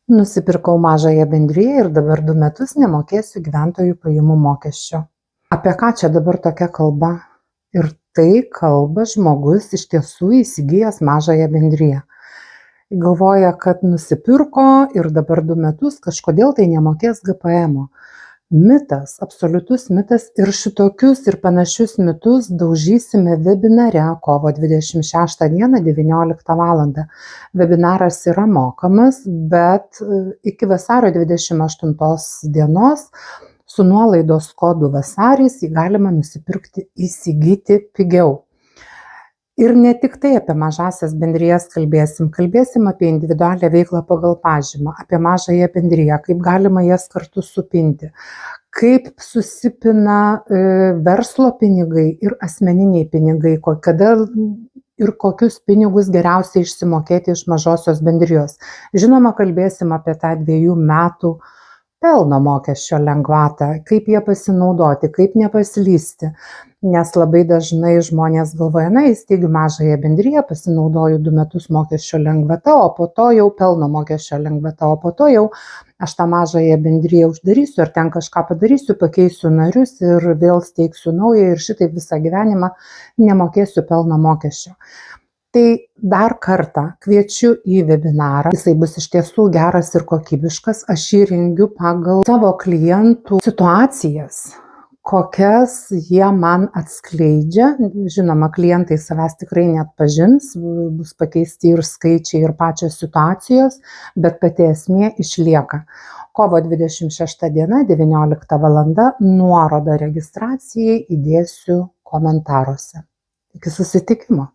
Nusipirkau mažąją bendriją ir dabar 2 metus nemokėsiu gyventojų pajamų mokesčio. Apie ką čia dabar tokia kalba? Ir tai kalba žmogus iš tiesų įsigijęs mažąją bendriją. Galvoja, kad nusipirko ir dabar 2 metus kažkodėl tai nemokės GPM-o. Mitas, absoliutus mitas, ir šitokius ir panašius mitus daužysime webinare kovo 26 dieną 19 val. Webinaras yra mokamas, bet iki vasario 28 dienos su nuolaidos kodu vasaris jį galima nusipirkti, įsigyti pigiau. Ir ne tik tai apie mažąsias bendrijas kalbėsim apie individualią veiklą pagal pažymą, apie mažąją bendriją, kaip galima jas kartu supinti, kaip susipina verslo pinigai ir asmeniniai pinigai, kada ir kokius pinigus geriausiai išsimokėti iš mažosios bendrijos. Žinoma, kalbėsim apie tą 2 metų pelno mokesčio lengvatą, kaip jie pasinaudoti, kaip nepaslysti. Nes labai dažnai žmonės galvoja, įsteigiu mažąją bendriją, pasinaudoju 2 metus mokesčio lengvata, o po to jau pelno mokesčio lengvata, o po to jau aš tą mažąją bendriją uždarysiu, ar ten kažką padarysiu, pakeisiu narius ir vėl steigsiu naują ir šitaip visą gyvenimą nemokėsiu pelno mokesčio. Tai dar kartą kviečiu į webinarą, jisai bus iš tiesų geras ir kokybiškas, aš jį rengiu pagal savo klientų situacijas, kokias jie man atskleidžia. Žinoma, klientai savęs tikrai neatpažins, bus pakeisti ir skaičiai, ir pačios situacijos, bet pati esmė išlieka. Kovo 26 diena, 19 val. Nuorodą registracijai įdėsiu komentaruose. Iki susitikimo.